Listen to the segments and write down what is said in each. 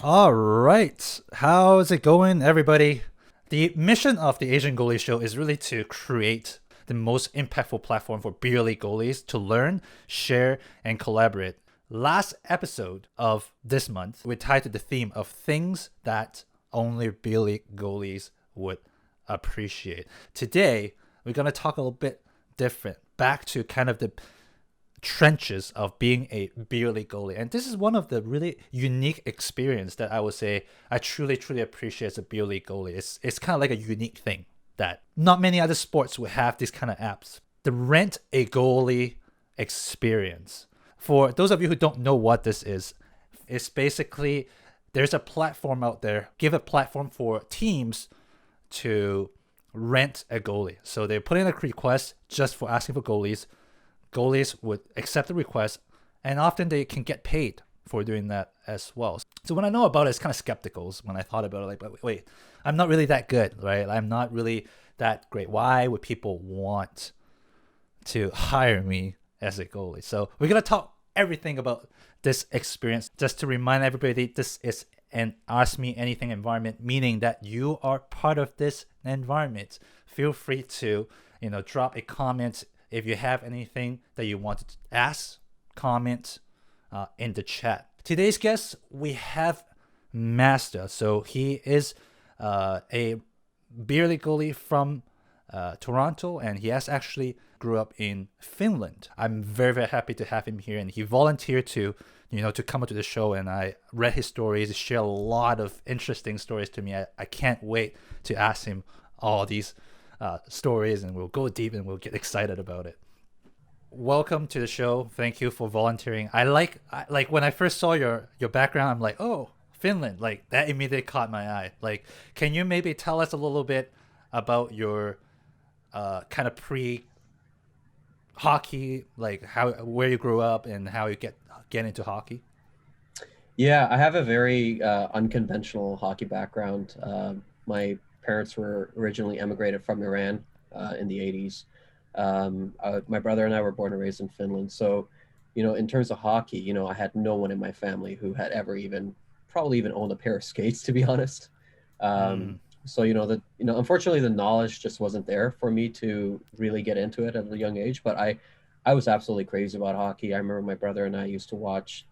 All right. How's it going, everybody? The mission of the Asian Goalie Show is really to create the most impactful platform for beer league goalies to learn, share, and collaborate. Last episode of this month, we tied to the theme of things that only beer league goalies would appreciate. Today, we're going to talk a little bit different, back to kind of the trenches of being a beer league goalie. And this is one of the really unique experience that I would say I truly appreciate as a beer league goalie. It's kind of like a unique thing that not many other sports would have these kind of apps. The Rent-A-Goalie experience. For those of you who don't know what this is, it's basically there's a platform out there, give a platform for teams to rent a goalie. So they put in a request just for asking for goalies. Goalies would accept the request, and often they can get paid for doing that as well. So when I know about it, it's kind of skeptical when I thought about it, like, but wait, I'm not really that good, right? I'm not really that great. Why would people want to hire me as a goalie? So we're going to talk everything about this experience just to remind everybody this is an Ask Me Anything environment, meaning that you are part of this environment. Feel free to, drop a comment if you have anything that you want to ask, comment in the chat. Today's guest, we have Mazda. So he is a beer league goalie from Toronto, and he has actually grew up in Finland. I'm very happy to have him here, and he volunteered to come up to the show, and I read his stories. He shared a lot of interesting stories to me. I can't wait to ask him all these stories, and we'll go deep and we'll get excited about it. Welcome to the show. Thank you for volunteering. I like when I first saw your background, I'm like, oh, Finland. Like that immediately caught my eye. Like, can you maybe tell us a little bit about your kind of pre hockey, like where you grew up and how you get into hockey? Yeah, I have a very unconventional hockey background. My parents were originally emigrated from Iran in the 80s. My brother and I were born and raised in Finland. So, in terms of hockey, I had no one in my family who had ever probably even owned a pair of skates, to be honest. Mm, So, unfortunately, the knowledge just wasn't there for me to really get into it at a young age. But I was absolutely crazy about hockey. I remember my brother and I used to watch,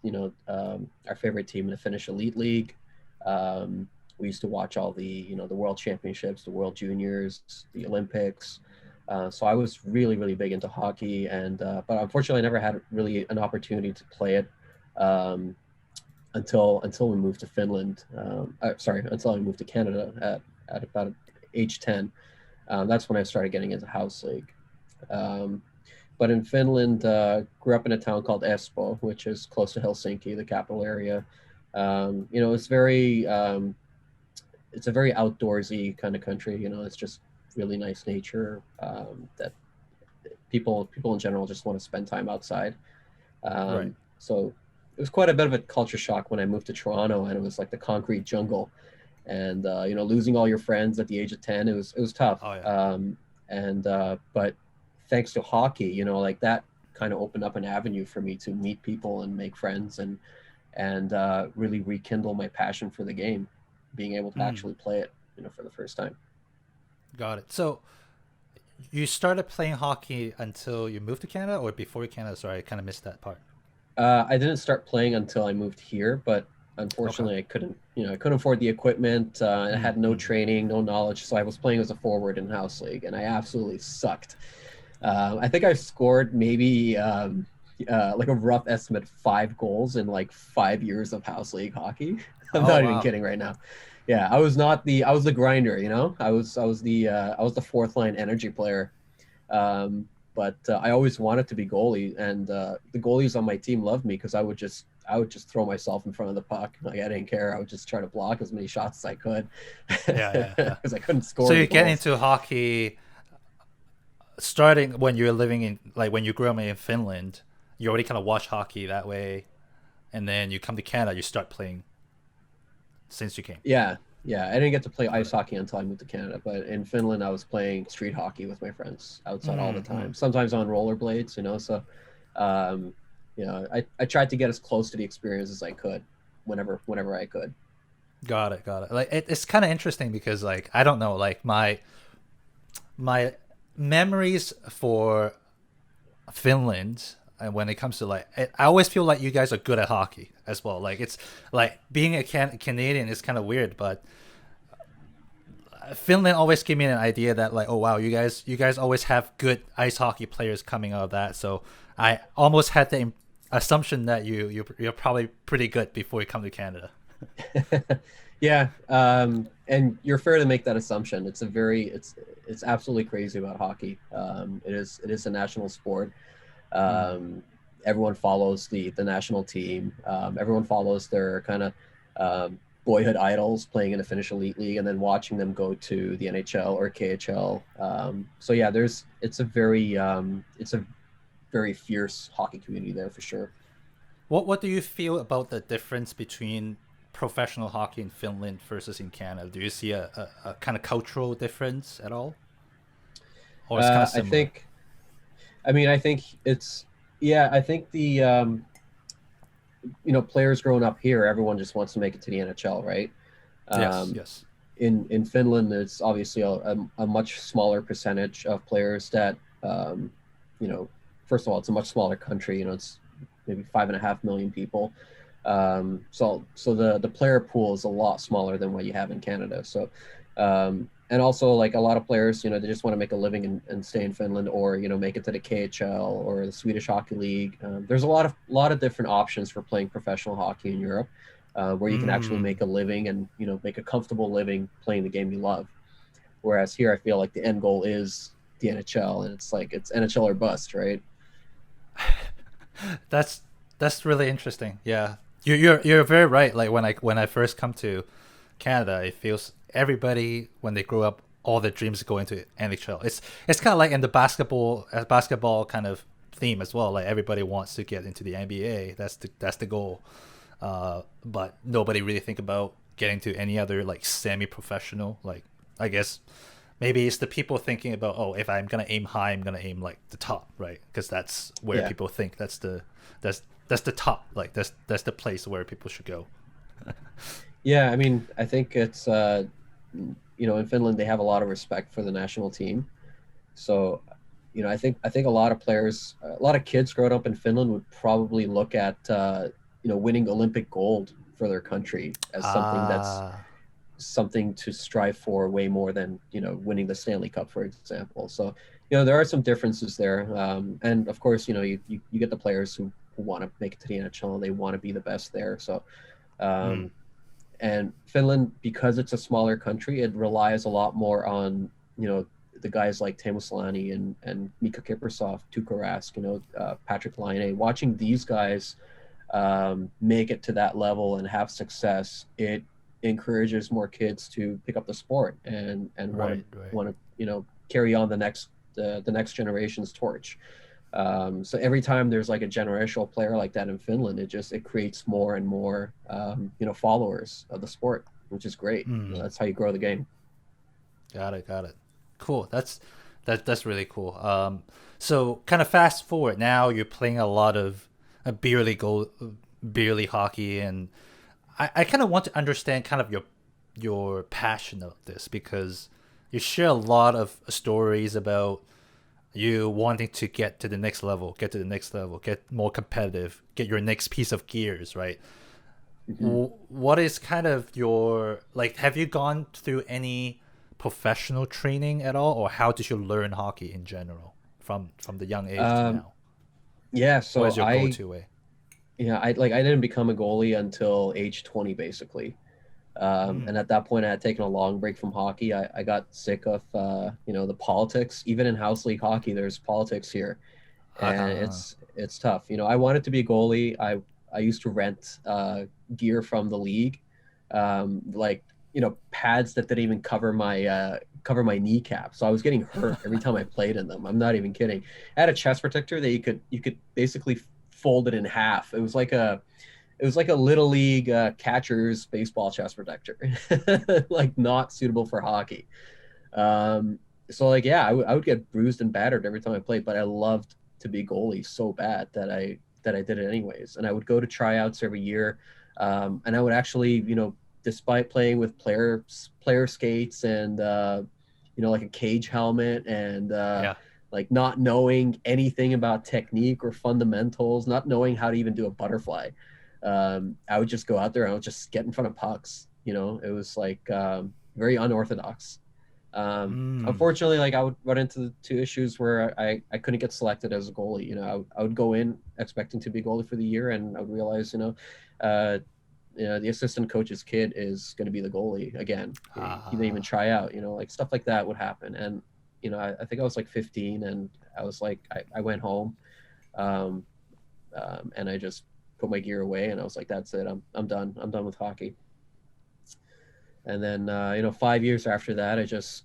our favorite team in the Finnish Elite League. We used to watch all the World Championships, the World Juniors, the Olympics. So I was really big into hockey, and but unfortunately, I never had really an opportunity to play it until we moved to Finland. Until I moved to Canada at about age 10. That's when I started getting into house league. But in Finland, grew up in a town called Espoo, which is close to Helsinki, the capital area. It's a very outdoorsy kind of country. It's just really nice nature that people in general just want to spend time outside. right. So it was quite a bit of a culture shock when I moved to Toronto, and it was like the concrete jungle, and losing all your friends at the age of 10, it was tough. Oh yeah. And But thanks to hockey, like that kind of opened up an avenue for me to meet people and make friends and really rekindle my passion for the game, being able to Mm, actually play it, for the first time. got it. So you started playing hockey until you moved to Canada, or before Canada? Sorry, I kind of missed that part. I didn't start playing until I moved here, but Okay. unfortunately, I couldn't afford the equipment. I Mm, had no mm. training, no knowledge, so I was playing as a forward in house league, and I absolutely sucked. I think I scored maybe like a rough estimate 5 goals in like 5 years of house league hockey. I'm Oh not even wow. kidding right now. Yeah, I was the grinder, I was the fourth line energy player. But I always wanted to be goalie, and the goalies on my team loved me because I would just throw myself in front of the puck. Like I didn't care. I would just try to block as many shots as I could Yeah. because I couldn't So score you any get goals. into hockey starting when you're living in, like when you grew up in Finland. You already kind of watch hockey that way, and then you come to Canada. You start playing since you came. Yeah, yeah. I didn't get to play Got ice it. hockey until I moved to Canada, but in Finland, I was playing street hockey with my friends outside all the Mm, mm. time. Sometimes on rollerblades, So, um, I tried to get as close to the experience as I could, whenever I could. Got it, got it. Like it's kind of interesting because like I don't know, like my memories for Finland, and when it comes to like I always feel like you guys are good at hockey as well. Like it's like being a Canadian is kind of weird, but Finland always gave me an idea that like, oh wow, you guys always have good ice hockey players coming out of that. So I almost had the assumption that you're probably pretty good before you come to Canada. Yeah, and you're fair to make that assumption. It's absolutely crazy about hockey. It is a national sport. Mm. Um, Everyone follows the national team. Everyone follows their kind of boyhood idols playing in the Finnish elite league, and then watching them go to the NHL or KHL. So yeah, it's a very fierce hockey community there for sure. What do you feel about the difference between professional hockey in Finland versus in Canada? Do you see a kind of cultural difference at all, or it's kind of I similar? think I think it's yeah. I think the players growing up here, everyone just wants to make it to the NHL, right? Yes, Um, yes. in Finland, it's obviously a much smaller percentage of players that you know. First of all, it's a much smaller country. It's maybe 5.5 million people. So the player pool is a lot smaller than what you have in Canada. So and also like a lot of players, they just want to make a living and stay in Finland, or make it to the KHL or the Swedish Hockey League. There's a lot of different options for playing professional hockey in Europe, where you can actually Mm. make a living and make a comfortable living playing the game you love. Whereas here, I feel like the end goal is the NHL, and it's like it's NHL or bust, right? That's that's really interesting. Yeah, you're very right. Like when I first come to Canada, it feels everybody when they grow up, all their dreams go into NHL. It's kind of like in the basketball kind of theme as well. Like everybody wants to get into the NBA. That's the goal. But nobody really think about getting to any other like semi-professional. Like I guess maybe it's the people thinking about, oh, if I'm gonna aim high, I'm gonna aim like the top, right? Because that's where Yeah, people think that's the top. Like that's the place where people should go. yeah. I mean, I think it's in Finland they have a lot of respect for the national team. So, I think a lot of kids growing up in Finland would probably look at winning Olympic gold for their country as Ah, something to strive for way more than winning the Stanley Cup, for example. So, there are some differences there, and of course, you get the players who want to make it to the NHL. They want to be the best there. So, mm, um, and Finland, because it's a smaller country, it relies a lot more on the guys like Teemu Selanne and Mika Kiprusoff, Tuukka Rask, Patrick Laine. Watching these guys make it to that level and have success, it encourages more kids to pick up the sport and want to right, right. carry on the next generation's torch. So every time there's like a generational player like that in Finland, it creates more and more followers of the sport, which is great. Mm, That's how you grow the game. got it, got it. Cool. That's really cool. So kind of fast forward now, you're playing a lot of beer league hockey, and I kind of want to understand kind of your passion of this because you share a lot of stories about you wanting to get to the next level, get more competitive, get your next piece of gears, right? Hmm. What is kind of your like? Have you gone through any professional training at all, or how did you learn hockey in general from the young age to Um, now? yeah, What so is your go-to way? I didn't become a goalie until age 20, basically. Mm. And at that point, I had taken a long break from hockey. I got sick of the politics. Even in house league hockey, there's politics here, and Uh, it's tough. I wanted to be a goalie. I used to rent gear from the league, like pads that didn't even cover my kneecap. So I was getting hurt every time I played in them. I'm not even kidding. I had a chest protector that you could basically fold it in half. It was like a little league catcher's baseball chest protector, like not suitable for hockey. Um, so like yeah, I would get bruised and battered every time I played, but I loved to be goalie so bad that I did it anyways. And I would go to tryouts every year, and I would actually despite playing with player skates and like a cage helmet and Yeah. like not knowing anything about technique or fundamentals, not knowing how to even do a butterfly. I would just go out there and I would just get in front of pucks. It was like very unorthodox. Mm. Unfortunately, like I would run into two issues where I couldn't get selected as a goalie. I would go in expecting to be a goalie for the year, and I would realize, the assistant coach's kid is going to be the goalie again. He didn't even try out. Like stuff like that would happen. And I think I was like 15, and I was like, I went home, um, and I just put my gear away, and I was like, that's it. I'm done. I'm done with hockey. And then 5 years after that, I just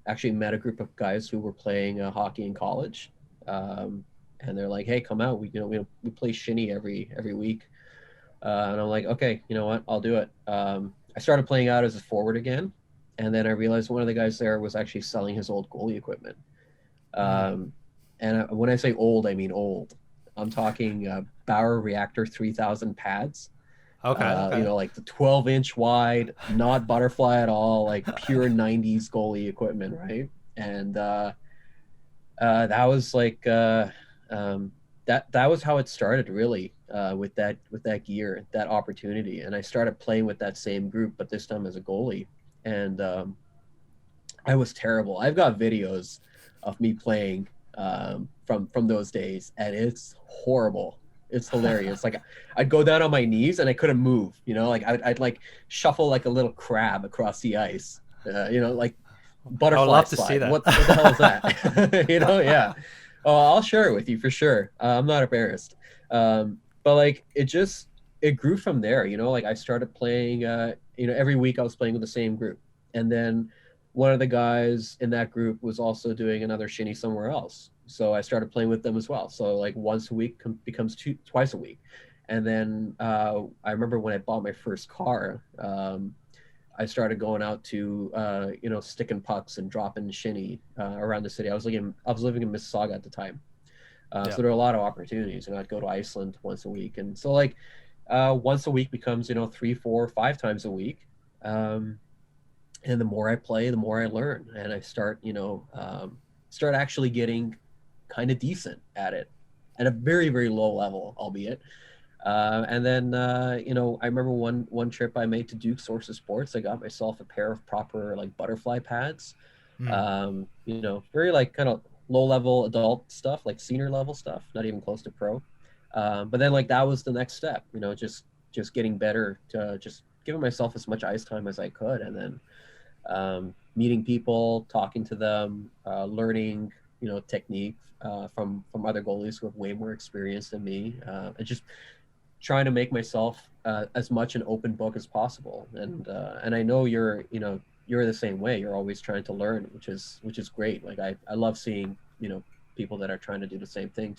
actually met a group of guys who were playing hockey in college, and they're like, "Hey, come out. We play shinny every week." And I'm like, "Okay, you know what? I'll do it." I started playing out as a forward again, and then I realized one of the guys there was actually selling his old goalie equipment. Mm. And when I say old, I mean old. I'm talking Bauer Reactor 3000 pads. Okay. Okay. Like the 12-inch wide, not butterfly at all, like pure 90s goalie equipment, right? And that was like that was how it started, really, with that gear, that opportunity. And I started playing with that same group, but this time as a goalie. And I was terrible. I've got videos of me playing from those days, and it's horrible. It's hilarious. Like I'd go down on my knees and I couldn't move. Like I'd like shuffle like a little crab across the ice. Like I would butterfly love to see slide. that. What the hell is that? Yeah. Oh, I'll share it with you for sure. I'm not embarrassed. But like it grew from there. Like I started playing. Every week I was playing with the same group, and then one of the guys in that group was also doing another shinny somewhere else. So I started playing with them as well. So like once a week becomes twice a week. And then I remember when I bought my first car, I started going out to sticking pucks and dropping shinny around the city. I was living in Mississauga at the time, Yeah. so there were a lot of opportunities. I'd go to Iceland once a week, and so like once a week becomes 3, 4, 5 times a week. And the more I play, the more I learn, and I start start actually getting kind of decent at it, at a very very low level, albeit. And then I remember one trip I made to Duke Sources Sports. I got myself a pair of proper like butterfly pads. Mm. Very like kind of low level adult stuff, like senior level stuff, not even close to pro. But then like that was the next step. Just getting better, to just giving myself as much ice time as I could, and then meeting people, talking to them, learning technique from other goalies who have way more experience than me, and just trying to make myself as much an open book as possible. And I know you're the same way. You're always trying to learn, which is great. Like I love seeing people that are trying to do the same thing,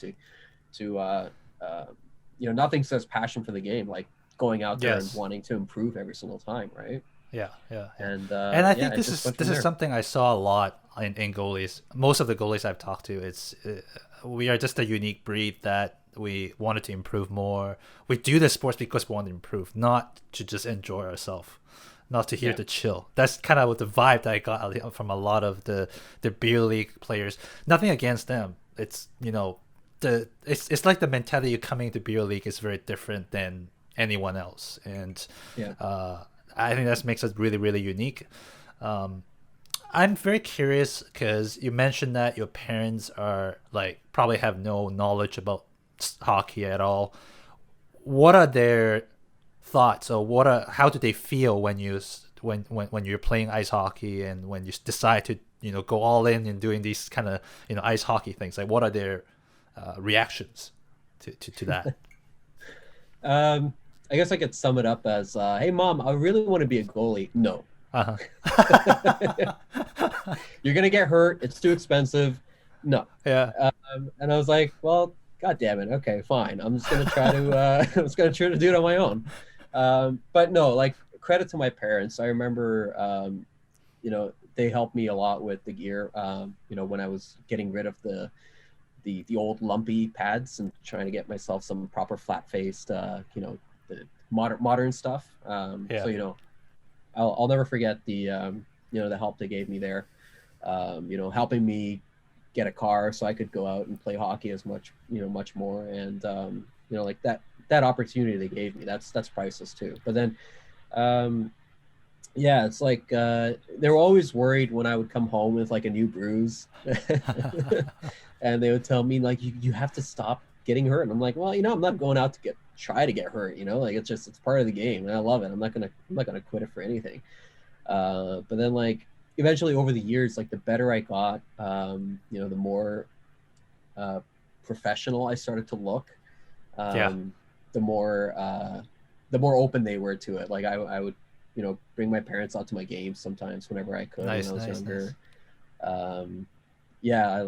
nothing says passion for the game like going out there and Yes. wanting to improve every single time, right? Yeah, yeah, yeah. And And I yeah, think it just went this from is there. something I saw a lot in goalies. Most of the goalies I've talked to, it's we are just a unique breed that we wanted to improve more. We do the sports because we want to improve, not to just enjoy ourselves, not to here Yeah. to chill. That's kind of what the vibe that I got from a lot of the beer league players. Nothing against them. It's it's like the mentality coming to beer league is very different than anyone else, and Yeah. I think that makes us really, really unique. Um, I'm very curious because you mentioned that your parents are like probably have no knowledge about hockey at all. What are their thoughts, or how do they feel when when you're playing ice hockey and when you decide to go all in and doing these kind of ice hockey things? Like, what are their reactions to that? Um, I guess I could sum it up as, "Hey, mom, I really want to be a goalie." No, Uh huh. you're gonna get hurt. It's too expensive. No. Yeah. And I was like, well, God damn it. Okay, fine. I'm just gonna try to I'm just gonna try to do it on my own. But no, like credit to my parents. I remember they helped me a lot with the gear. When I was getting rid of the old lumpy pads and trying to get myself some proper flat faced, the modern stuff. Yeah. So I'll never forget the the help they gave me there. Helping me get a car so I could go out and play hockey as much much more, and like that opportunity they gave me, that's priceless too. But then yeah, it's like they were always worried when I would come home with like a new bruise, and they would tell me like you have to stop getting hurt. And I'm like, well, I'm not going out to try to get hurt. Like it's part of the game, and I love it. I'm not gonna quit it for anything. But then like eventually over the years, like the better I got, the more uh, professional I started to look, Yeah. the more the more open they were to it. Like I would bring my parents out to my games sometimes whenever I could when I Nice, was nice, nice. younger. Yeah,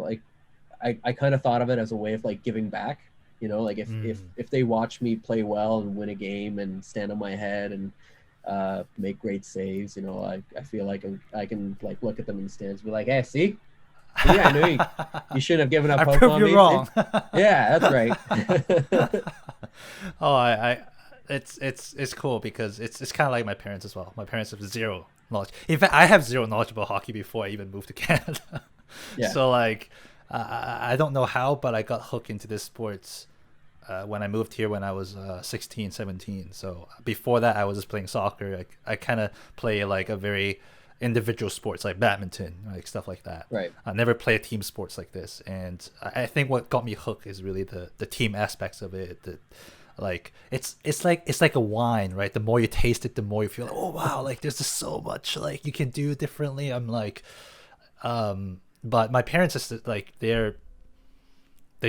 I kind of thought of it as a way of like giving back. Like Mm. if they watch me play well and win a game and stand on my head and make great saves, I feel like I can like look at them in the stands and be like, hey, see, I knew you shouldn't have given up I hope prove on you me. See? wrong. Yeah, that's right. Oh, it's cool because it's kind of like my parents as well. My parents have zero knowledge. In fact, I have zero knowledge about hockey before I even moved to Canada. Yeah, So like, I don't know how, but I got hooked into this sports when I moved here when I was 16, 17. So before that, I was just playing soccer. I kind of play like a very individual sports like badminton, like stuff like that. right. I never played team sports like this, and I think what got me hooked is really the team aspects of it. Like it's like a wine, right? The more you taste it, the more you feel like, oh wow, like there's just so much like you can do differently. I'm like, but my parents is like they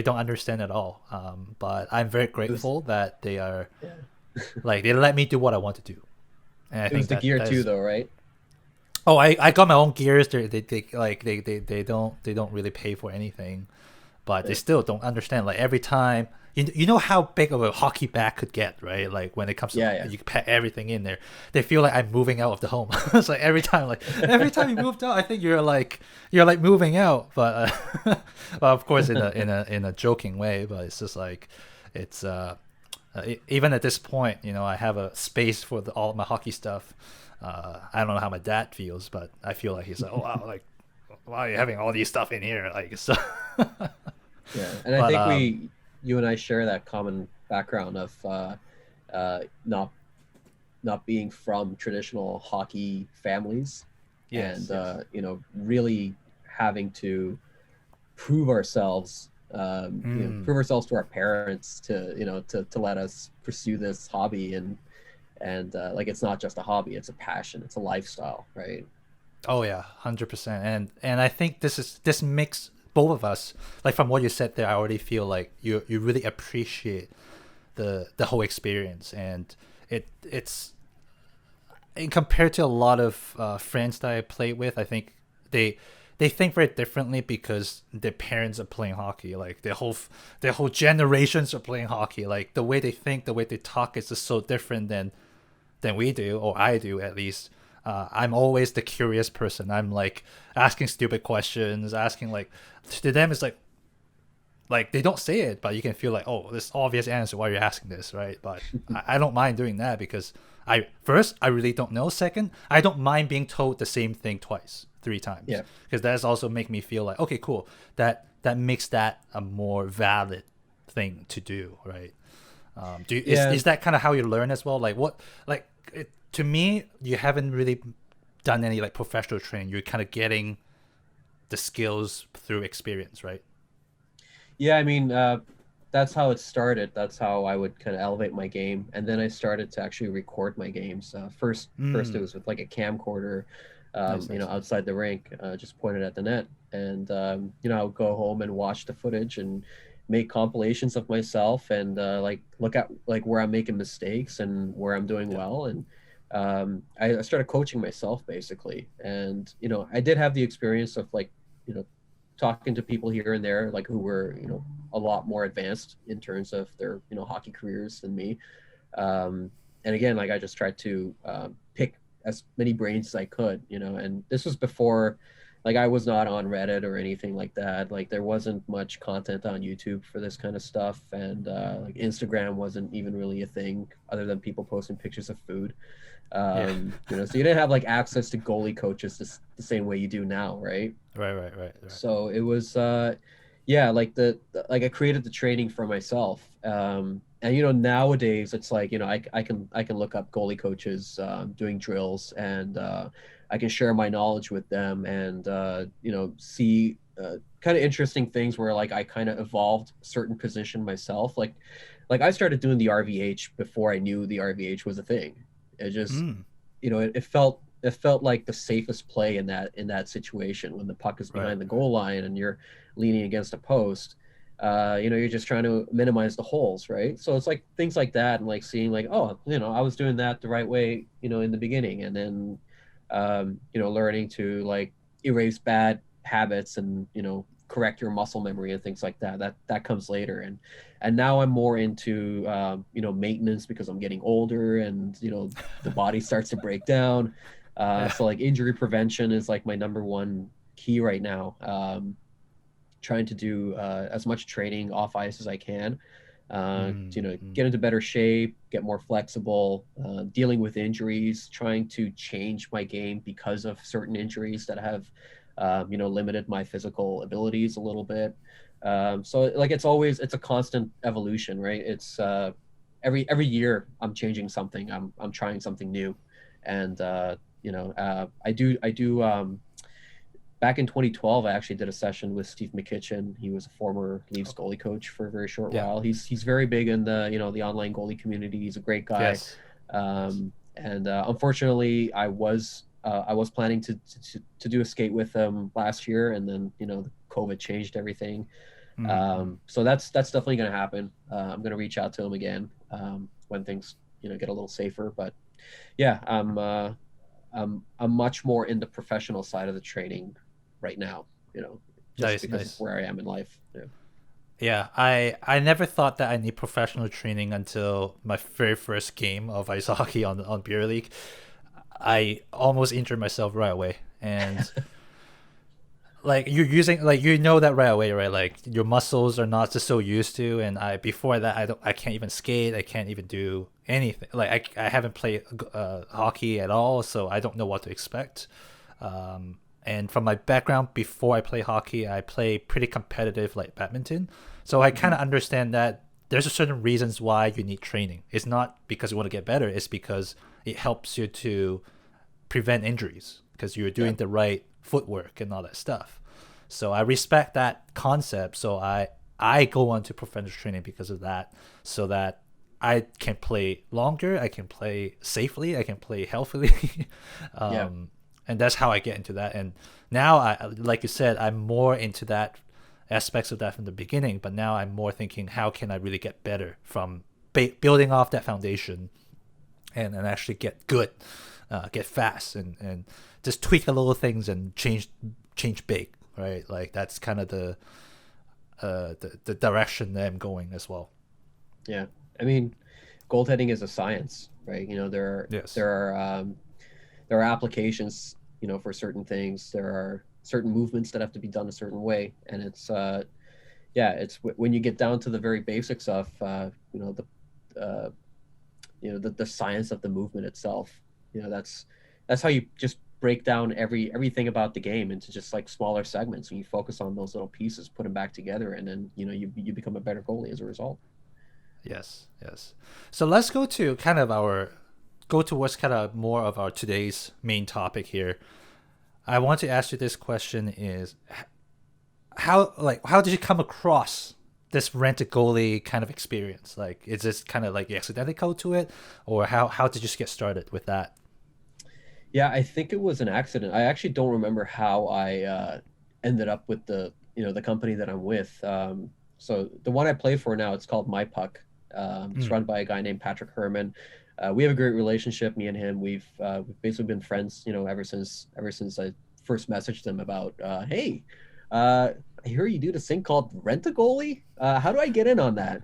don't understand at all. But I'm very It was grateful that they are yeah. like they let me do what I want to do, and I It was think the that gear that too, is. though, right? Oh, I got my own gears. They don't really pay for anything, but they Yeah, still don't understand. Like every time, you know how big of a hockey bag could get, right? Like when it comes to yeah, you pack everything in there, they feel like I'm moving out of the home. It's like every time you moved out, I think you're like moving out, but well, of course in a joking way. But it's just like it's even at this point, I have a space for all my hockey stuff. I don't know how my dad feels, but I feel like he's like, oh wow, like why are you having all these stuff in here? Like so. yeah. And I But think you and I share that common background of not being from traditional hockey families, yes, and yes. really having to prove ourselves. Mm. Prove ourselves to our parents to to let us pursue this hobby, and like it's not just a hobby, it's a passion, it's a lifestyle, right? Oh yeah, 100%. And I think this makes both of us, like from what you said there, I already feel like you really appreciate the whole experience, and it's and compared to a lot of friends that I play with, I think they they think very differently because their parents are playing hockey. Like their whole generations are playing hockey. Like the way they think, the way they talk is just so different than we do, or I do at least. I'm always the curious person. I'm like asking stupid questions, asking like to them it's like they don't say it, but you can feel like, oh, this obvious answer why you're asking this, right? But I don't mind doing that because I really don't know. Second, I don't mind being told the same thing twice, three times, Yeah, because that's also make me feel like, okay, cool. That makes that a more valid thing to do, right? Do you, yeah. is that kind of how you learn as well? Like what to me, you haven't really done any like professional training. You're kind of getting the skills through experience, right? Yeah, I mean, that's how it started. That's how I would kind of elevate my game, and then I started to actually record my games. First it Mm. was with like a camcorder, Nice, nice, nice. outside the rink, just pointed at the net, and I would go home and watch the footage and make compilations of myself, and like look at like where I'm making mistakes and where I'm doing Yeah. well, and I started coaching myself basically, and I did have the experience of like you know talking to people here and there, like who were, a lot more advanced in terms of their, hockey careers than me. And again, like I just tried to pick as many brains as I could, and this was before like I was not on Reddit or anything like that. Like there wasn't much content on YouTube for this kind of stuff, and like Instagram wasn't even really a thing other than people posting pictures of food. Yeah. So you didn't have like access to goalie coaches the same way you do now, right? Right. So it was yeah, like like I created the training for myself. And nowadays it's like, I can look up goalie coaches doing drills, and I can share my knowledge with them, and see kind of interesting things where like I kind of evolved a certain position myself. Like I started doing the RVH before I knew the RVH was a thing. It just, Mm, it felt like the safest play in that situation when the puck is right. behind the goal line and you're leaning against a post. You're just trying to minimize the holes, right? So it's like things like that, and like seeing like, oh, I was doing that the right way, in the beginning, and then learning to like erase bad habits, and correct your muscle memory and things like that. That comes later, and now I'm more into maintenance because I'm getting older, and the body starts to break down. Yeah. So like injury prevention is like my number one key right now. Trying to do as much training off ice as I can. Mm. Get into better shape, get more flexible, dealing with injuries, trying to change my game because of certain injuries that have, limited my physical abilities a little bit. So like it's a constant evolution, right? It's every year I'm changing something. I'm trying something new, and I do. Back in 2012, I actually did a session with Steve McKitchen. He was a former Leafs goalie coach for a very short Yeah. while. He's very big in the online goalie community. He's a great guy. Yes. Yes. And unfortunately, I was planning to do a skate with him last year, and then COVID changed everything. Mm. So that's definitely going to happen. I'm going to reach out to him again when things get a little safer. But yeah, I'm much more in the professional side of the training right now, just Nice, because of nice. where I am in life. Yeah. Yeah, I never thought that I need professional training until my very first game of ice hockey on beer league. I almost injured myself right away, and like you're using like that right away, right? Like your muscles are not just so used to, and I before that I can't even skate, I can't even do anything. Like I haven't played hockey at all, so I don't know what to expect. And from my background before I play hockey, I play pretty competitive like badminton, so I kind Mm-hmm. of understand that there's a certain reasons why you need training. It's not because you want to get better; it's because it helps you to prevent injuries because you're Yeah. doing the right footwork and all that stuff. So I respect that concept. So I go on to professional training because of that, so that I can play longer, I can play safely, I can play healthily, Yeah. and that's how I get into that. And now like you said, I'm more into that aspects of that from the beginning, but now I'm more thinking how can I really get better from building off that foundation and actually get good, get fast, and just tweak a little things and change big, right? Like that's kind of the direction that I'm going as well. Yeah. I mean, goaltending is a science, right? Yes. There are applications, for certain things. There are certain movements that have to be done a certain way, and it's yeah, it's when you get down to the very basics of the science of the movement itself. That's how you just break down everything about the game into just like smaller segments, and you focus on those little pieces, put them back together, and then you become a better goalie as a result. Yes. Yes. So let's go towards kind of more of our today's main topic here. I want to ask you this question: is how did you come across this rent-a-goalie kind of experience? Like, is this kind of like you accidentally go to it, or how did you just get started with that? Yeah, I think it was an accident. I actually don't remember how I ended up with the company that I'm with. So the one I play for now, it's called My Puck. It's Mm. run by a guy named Patrick Herman. We have a great relationship, me and him. We've basically been friends, ever since I first messaged him about, hey, I hear you do this thing called Rent-A-Goalie. How do I get in on that?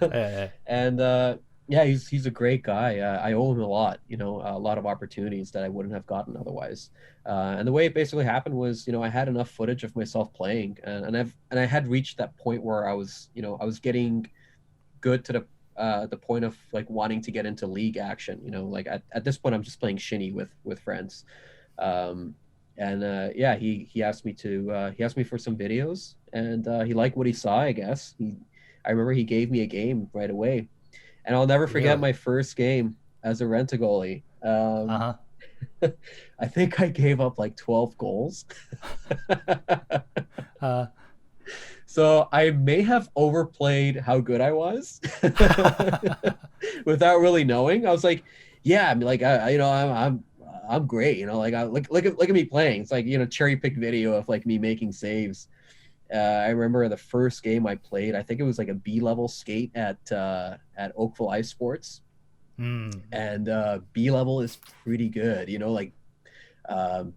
Uh, And Yeah, he's a great guy. I owe him a lot, you know, a lot of opportunities that I wouldn't have gotten otherwise. And the way it basically happened was, you know, I had enough footage of myself playing, and I had reached that point where I was, you know, I was getting good to the point of like wanting to get into league action. You know, like at this point, I'm just playing shinny with friends. Um, and yeah, he asked me to he asked me for some videos, and he liked what he saw. I guess I remember he gave me a game right away, and I'll never forget Really? my first game as a Rent-A-Goalie. Uh-huh. I think I gave up like 12 goals. Uh, So I may have overplayed how good I was without really knowing. I was like, yeah, I mean, like you know, I'm great. You know, like look at me playing. It's like, you know, cherry pick video of like me making saves. I remember the first game I played. I think it was like a B level skate at Oakville Ice Sports, mm, and B level is pretty good. You know, like um,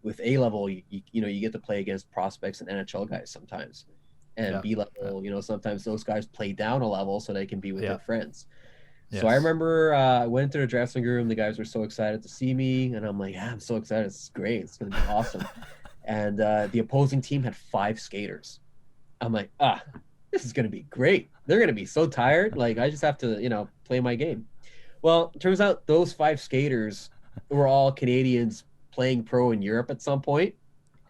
with A level, you know, you get to play against prospects and NHL guys sometimes, and yeah. B Yeah. level, you know, sometimes those guys play down a level so they can be with Yeah. their friends. So I Yes. remember I went into the dressing room. The guys were so excited to see me, and I'm like, yeah, I'm so excited. This is great. It's going to be awesome. And the opposing team had 5 skaters. I'm like, this is going to be great. They're going to be so tired. Like I just have to, you know, play my game. Well, it turns out those 5 skaters were all Canadians playing pro in Europe at some point,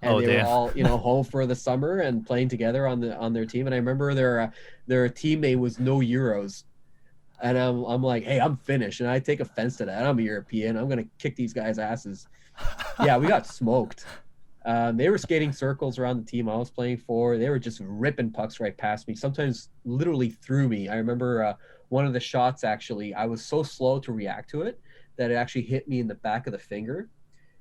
and Oh, they were damn. all, you know, home for the summer and playing together on their team. And I remember their team name was No Euros, and I'm like, hey, I'm Finnish, and I take offense to that. I'm a European. I'm gonna kick these guys' asses. Yeah, we got smoked. They were skating circles around the team I was playing for. They were just ripping pucks right past me, sometimes literally through me. I remember one of the shots, actually, I was so slow to react to it that it actually hit me in the back of the finger.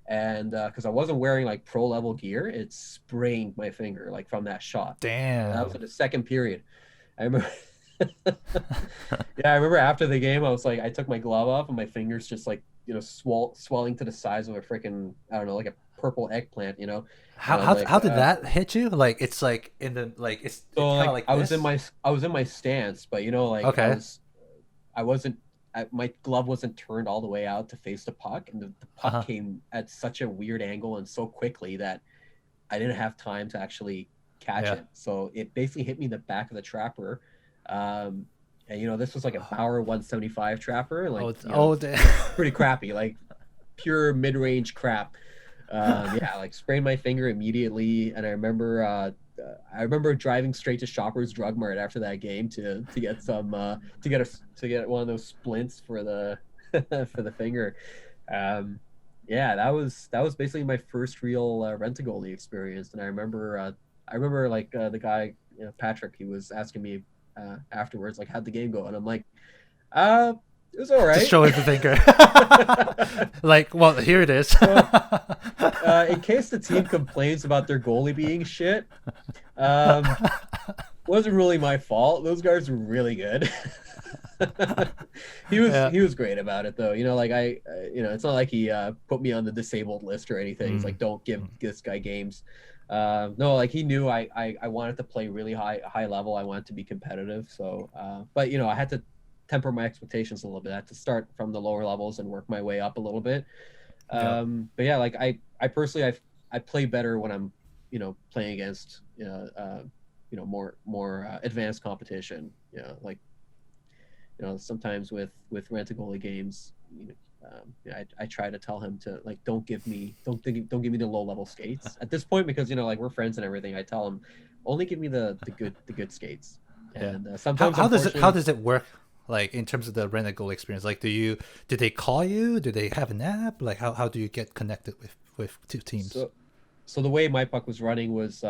And because I wasn't wearing like pro level gear, it sprained my finger like from that shot. That was Damn. in the second period. I remember. Yeah, I remember after the game, I was like, I took my glove off, and my fingers just like, you know, swelling to the size of a freaking, I don't know, like a purple eggplant, you know. And I'm like, How did that hit you? Like it's like in the like it's so kind of like like this. I was in my stance, but you know, like Okay. I wasn't my glove wasn't turned all the way out to face the puck, and the puck Uh-huh. came at such a weird angle and so quickly that I didn't have time to actually catch Yeah. it. So it basically hit me in the back of the trapper. Um, and you know, this was like a Bauer 175 trapper, and like, you know, Oh damn. pretty crappy, like pure mid-range crap. Yeah, like sprained my finger immediately, and I remember driving straight to Shoppers Drug Mart after that game to get some to get one of those splints for the for the finger. Um, yeah, that was basically my first real Rent-A-Goalie experience, and I remember like the guy, you know, Patrick, he was asking me afterwards like how'd the game go, and I'm like, it was all Just right. show him the finger. Like, well, here it is. So in case the team complains about their goalie being shit, um, wasn't really my fault. Those guys were really good. Yeah. He was great about it though. You know, like you know, it's not like he put me on the disabled list or anything. He's Mm. like, don't give Mm. this guy games. No, like he knew I wanted to play really high level. I wanted to be competitive. So, but you know, I had to temper my expectations a little bit. I had to start from the lower levels and work my way up a little bit. Yeah. But yeah, like I personally I play better when I'm, you know, playing against you know, more advanced competition. You know, like, you know, sometimes with Rent-A-Goalie games, you know, yeah, I try to tell him to like don't give me the low level skates at this point, because you know, like we're friends and everything. I tell him only give me the good skates, Yeah. and sometimes How unfortunately. does it work? Like in terms of the rent a goal experience, like do they call you? Do they have an app? Like how do you get connected with two teams? So so the way my puck was running was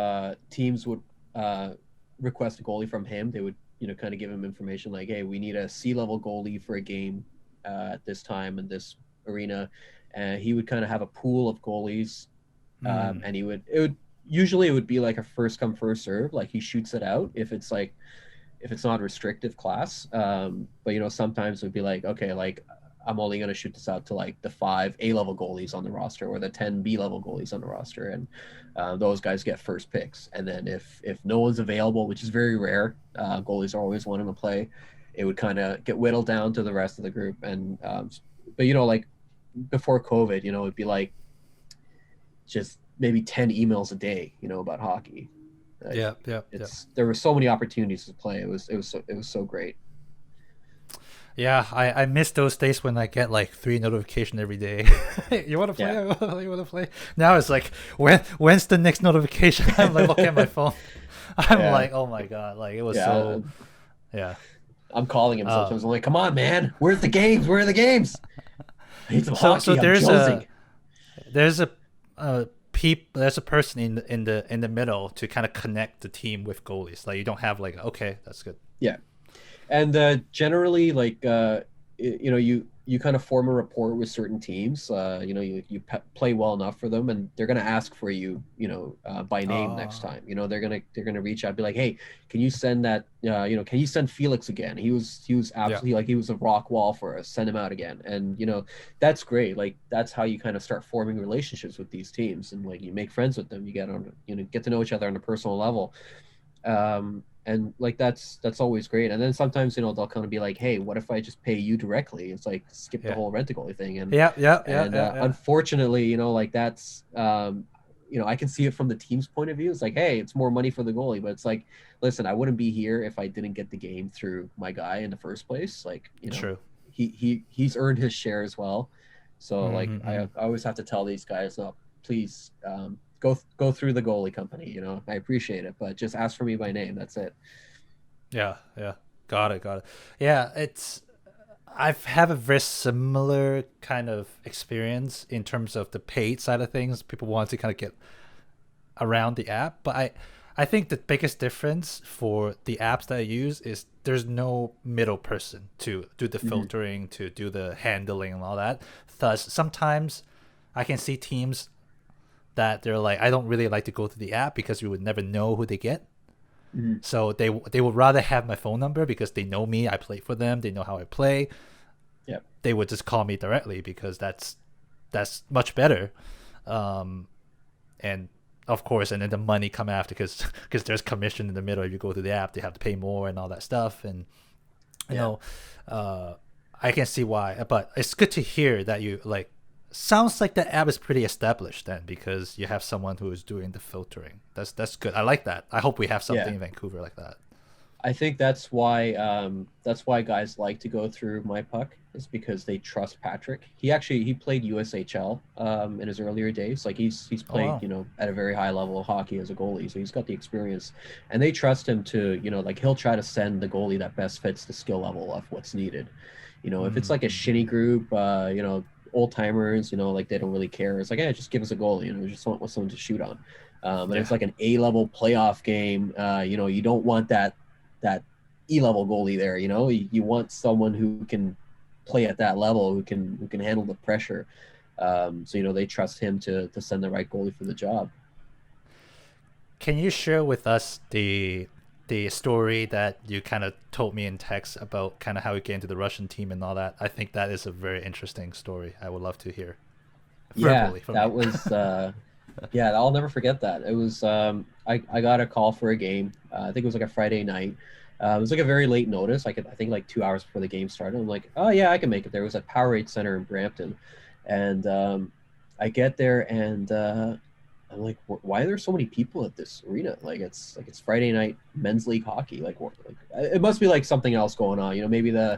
teams would uh, request a goalie from him. They would, you know, kind of give him information like, hey, we need a C-level goalie for a game at this time in this arena. And he would kind of have a pool of goalies, Mm. and it would usually it would be like a first come first serve. Like he shoots it out if it's not restrictive class. But you know, sometimes it would be like, okay, like I'm only going to shoot this out to like the 5 A level goalies on the roster or the 10 B level goalies on the roster, and those guys get first picks. And then if no one's available, which is very rare, goalies are always wanting to play. it would kind of get whittled down to the rest of the group. And but like before COVID, it'd be like just maybe 10 emails a day, about hockey. Like, Yeah. there were so many opportunities to play. It was so great. Yeah, I miss those days when I get like 3 notifications every day. You want to play? Yeah. You want to play? Now it's like, when's the next notification? I'm like looking at my phone. I'm like, oh my god, like it was so. Yeah. I'm calling him sometimes. I'm like, come on, man, where's the games? Where are the games? I need some hockey. So there's jonesing. there's a person in the middle to kind of connect the team with goalies. Like you don't have like, okay, that's good. Yeah. And generally, like you kind of form a rapport with certain teams. You play well enough for them, and they're gonna ask for you, by name next time. They're gonna reach out, be like, hey, can you send that? Can you send Felix again? He was absolutely like he was a rock wall for us. Send him out again, and that's great. Like that's how you kind of start forming relationships with these teams, and like you make friends with them. You get to know each other on a personal level. And like that's always great. And then sometimes they'll kind of be like, hey, what if I just pay you directly? It's like skip the whole Rent-A-Goalie thing. And unfortunately, like that's I can see it from the team's point of view. It's like, hey, it's more money for the goalie, but it's like, listen, I wouldn't be here if I didn't get the game through my guy in the first place. Like True. He's earned his share as well. So like I always have to tell these guys, no, please go through the goalie company. I appreciate it, but just ask for me by name. That's it. Yeah. Got it. Yeah, I've had a very similar kind of experience in terms of the paid side of things. People want to kind of get around the app, but I think the biggest difference for the apps that I use is there's no middle person to do the filtering, to do the handling and all that. Thus, sometimes I can see teams that they're like, I don't really like to go to the app because you would never know who they get. So they would rather have my phone number because they know me, I play for them, they know how I play. Yep. They would just call me directly because that's much better. And of course, and then the money come after because there's commission in the middle. If you go to the app, they have to pay more and all that stuff. And I can see why, but it's good to hear that you like. Sounds like the app is pretty established then because you have someone who is doing the filtering. That's good. I like that. I hope we have something in Vancouver like that. I think that's why guys like to go through My Puck, is because they trust Patrick. He played USHL in his earlier days. Like he's played at a very high level of hockey as a goalie, so he's got the experience, and they trust him to like he'll try to send the goalie that best fits the skill level of what's needed. If it's like a shinny group, old timers, like they don't really care. It's like, hey, just give us a goalie, we just want someone to shoot on. And it's like an A-level playoff game. You don't want that E-level goalie there. You want someone who can play at that level, who can handle the pressure. So they trust him to send the right goalie for the job. Can you share with us the story that you kind of told me in text about kind of how you get into the Russian team and all that? I think that is a very interesting story. I would love to hear. That was I'll never forget that. It was I got a call for a game. I think it was like a Friday night. It was like a very late notice. I think like 2 hours before the game started. I'm like, oh yeah, I can make it there. It was at Powerade Center in Brampton, and I get there and I'm like, why are there so many people at this arena? Like it's Friday night men's league hockey. Like it must be like something else going on. Maybe the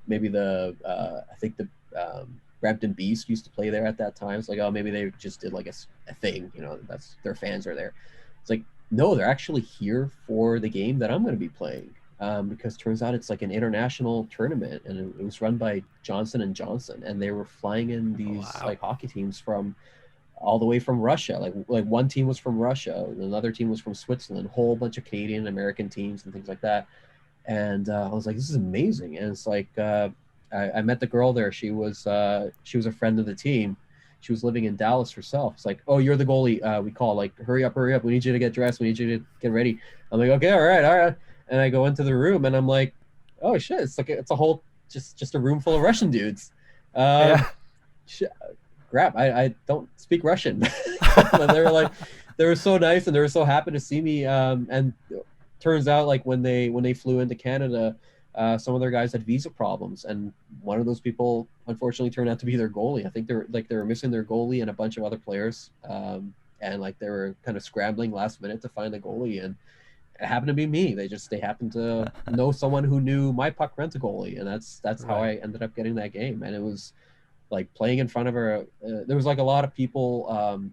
maybe the I think the Brampton Beast used to play there at that time. It's like, oh, maybe they just did like a thing. That's their fans are there. It's like, no, they're actually here for the game that I'm going to be playing. Because turns out it's like an international tournament, and it was run by Johnson & Johnson, and they were flying in these like hockey teams from all the way from Russia. Like one team was from Russia, another team was from Switzerland, a whole bunch of Canadian and American teams and things like that. And I was like, this is amazing. And it's like I met the girl there. She was a friend of the team. She was living in Dallas herself. It's like, oh, you're the goalie. We call, like, hurry up. We need you to get dressed. We need you to get ready. I'm like, okay, all right. And I go into the room and I'm like, oh shit, it's a whole just a room full of Russian dudes. Crap, I don't speak Russian. And they were so nice and they were so happy to see me. And turns out, like, when they flew into Canada, some of their guys had visa problems, and one of those people unfortunately turned out to be their goalie. I think they were missing their goalie and a bunch of other players, and like they were kind of scrambling last minute to find the goalie, and it happened to be me. They happened to know someone who knew my puck Rent-A-Goalie, and that's how I ended up getting that game. And it was like playing in front of her. There was like a lot of people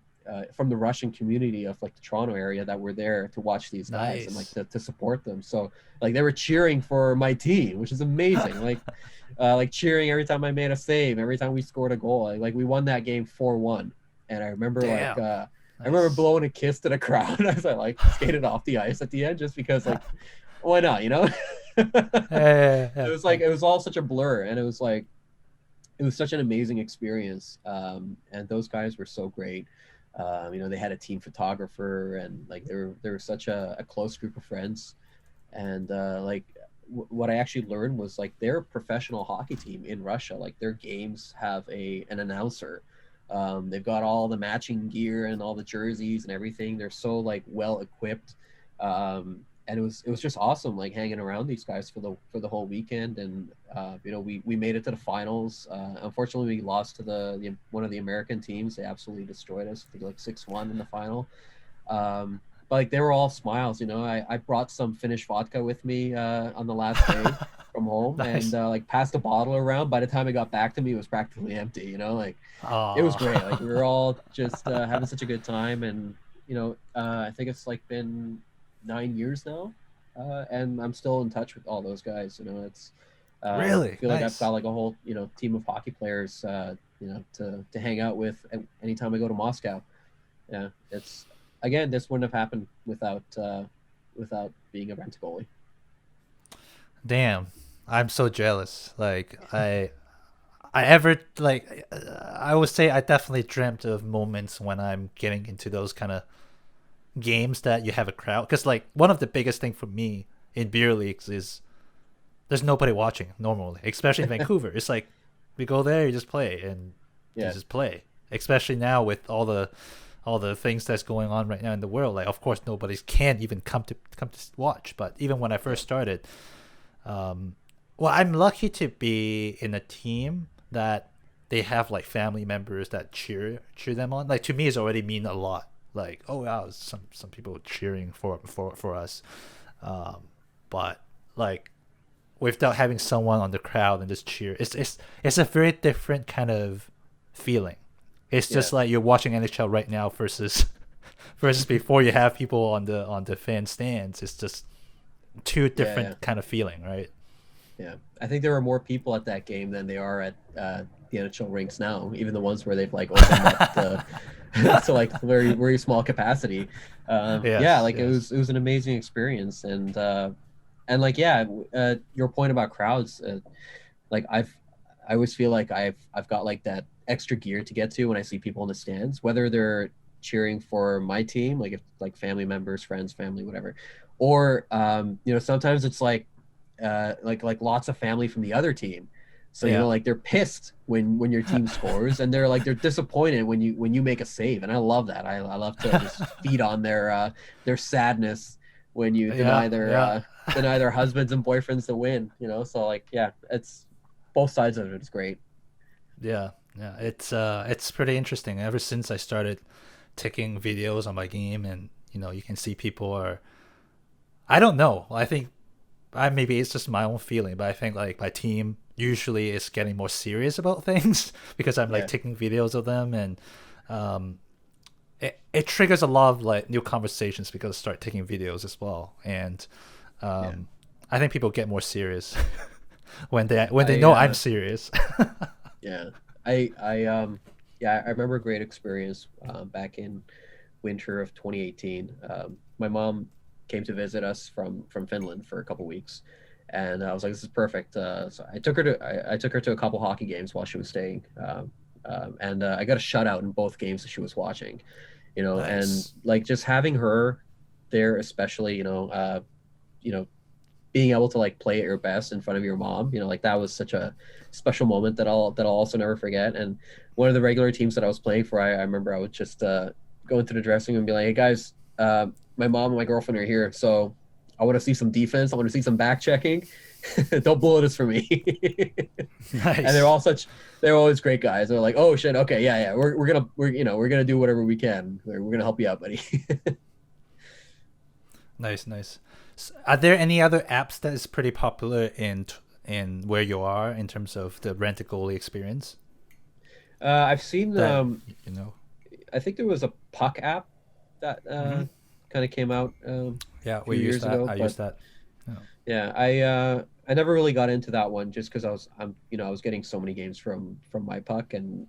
from the Russian community of like the Toronto area that were there to watch these guys and like to support them. So like they were cheering for my team, which is amazing. Like cheering every time I made a save, every time we scored a goal. Like we won that game 4-1, and I remember I remember blowing a kiss to the crowd as I like skated off the ice at the end, just because like why not, you know? It was like it was all such a blur, and it was like it was such an amazing experience. And those guys were so great. You know, they had a team photographer, and like they were such a close group of friends. And what I actually learned was like they're a professional hockey team in Russia. Like their games have an announcer. They've got all the matching gear and all the jerseys and everything. They're so like well equipped. And it was just awesome, like hanging around these guys for the whole weekend. And you know, we made it to the finals. Unfortunately, we lost to the one of the American teams. They absolutely destroyed us. I think like 6-1 in the final. But like they were all smiles. You know, I brought some Finnish vodka with me on the last day from home, and like passed a bottle around. By the time it got back to me, it was practically empty. You know, like it was great. Like we were all just having such a good time. And you know, I think it's like been 9 years now, and I'm still in touch with all those guys. You know, it's really I feel like I've got like a whole team of hockey players to hang out with anytime I go to Moscow. Yeah, it's again, this wouldn't have happened without being a Rent-A-Goalie. Damn, I'm so jealous. Like I ever like I would say I definitely dreamt of moments when I'm getting into those kind of games that you have a crowd, because like one of the biggest thing for me in beer leagues is there's nobody watching normally, especially in Vancouver. It's like we go there, you just play, and you just play. Especially now with all the things that's going on right now in the world. Like of course nobody's can't even come to watch. But even when I first started, well, I'm lucky to be in a team that they have like family members that cheer them on. Like to me, it's already mean a lot. Like, oh wow, some people cheering for us, but like without having someone on the crowd and just cheer, it's a very different kind of feeling. It's just like you're watching NHL right now versus before you have people on the fan stands. It's just two different kind of feeling, right? Yeah, I think there were more people at that game than they are at the NHL rinks now, even the ones where they've like opened up to like very small capacity. It was an amazing experience. And like your point about crowds, like I always feel like I've got like that extra gear to get to when I see people in the stands, whether they're cheering for my team, like if like family members, friends, family, whatever, or sometimes it's like lots of family from the other team. So like they're pissed when your team scores, and they're disappointed when you make a save. And I love that. I love to just feed on their sadness when you deny their husbands and boyfriends the win. So like it's both sides of it. It's great. Yeah, it's pretty interesting. Ever since I started taking videos on my game, and you can see people are, I don't know. I think maybe it's just my own feeling, but I think like my team usually is getting more serious about things because I'm like taking videos of them, and it triggers a lot of like new conversations because I start taking videos as well. And I think people get more serious when they know I'm serious. I remember a great experience back in winter of 2018. My mom came to visit us from Finland for a couple weeks, and I was like, this is perfect. So I took her to a couple hockey games while she was staying, and I got a shutout in both games that she was watching. Nice. And like just having her there, especially being able to like play at your best in front of your mom, like that was such a special moment that I'll also never forget. And one of the regular teams that I was playing for, I remember I would just go into the dressing room and be like, hey guys, my mom and my girlfriend are here, so I want to see some defense. I want to see some back checking. Don't blow this for me. And Nice. they're always great guys. They're like, oh shit, okay, yeah, we're gonna do whatever we can. We're gonna help you out, buddy. Nice, nice. Are there any other apps that is pretty popular in where you are in terms of the Rent-A-Goalie experience I've seen that you know? I think there was a puck app that Hmm. kind of came out Yeah, a we few use years that. ago, I use but that. Yeah. yeah, I never really got into that one just because I was getting so many games from my puck, and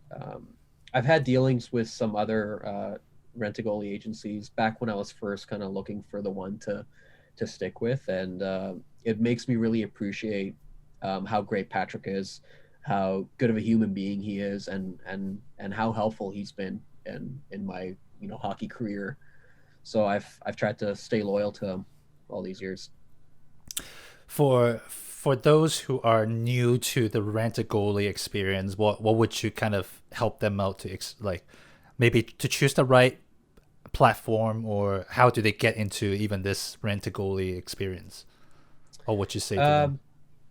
I've had dealings with some other rent-a-goalie agencies back when I was first kind of looking for the one to stick with, and it makes me really appreciate how great Patrick is, how good of a human being he is, and how helpful he's been in my hockey career. So I've tried to stay loyal to him all these years. For those who are new to the Rent-A-Goalie experience, what would you kind of help them out to like maybe to choose the right platform, or how do they get into even this Rent-A-Goalie experience? What would you say to them? Um,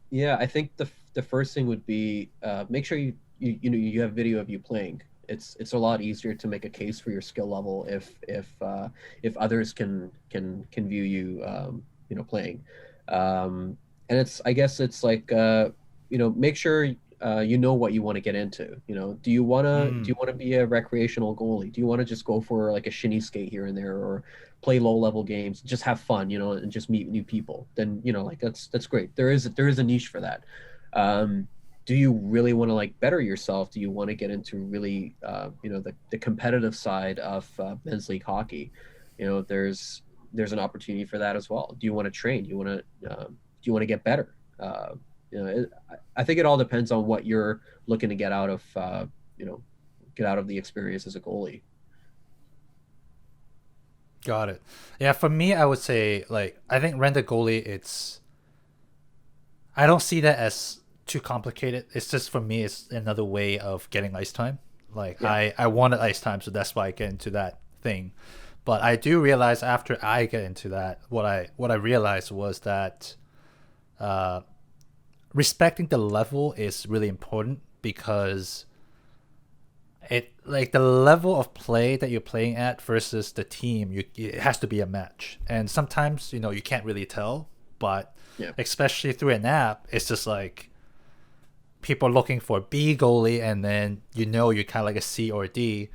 Yeah, I think the first thing would be make sure you have video of you playing. It's a lot easier to make a case for your skill level if others can view you playing. And it's I guess it's like make sure you know what you want to get into. Do you Mm, want to be a recreational goalie? Do you want to just go for like a shinny skate here and there, or play low level games, just have fun, and just meet new people? Then like that's great. There is a niche for that. Um, do you really want to like better yourself? Do you want to get into really the competitive side of men's league hockey? There's an opportunity for that as well. Do you want to train? Do you want to get better? I think it all depends on what you're looking to you know get out of the experience as a goalie. got it. Yeah, for me, I would say like I think Rent-A-Goalie. I don't see that as too complicated. It's just for me, it's another way of getting ice time. Like Yeah. I wanted ice time, so that's why I get into that thing. But I do realize after I get into that, what I realized was that uh, respecting the level is really important, because it like the level of play that you're playing at versus the team, it has to be a match. And sometimes you can't really tell, but Yeah. especially through an app, it's just like people are looking for a B goalie, and then you're kind of like a C or a D.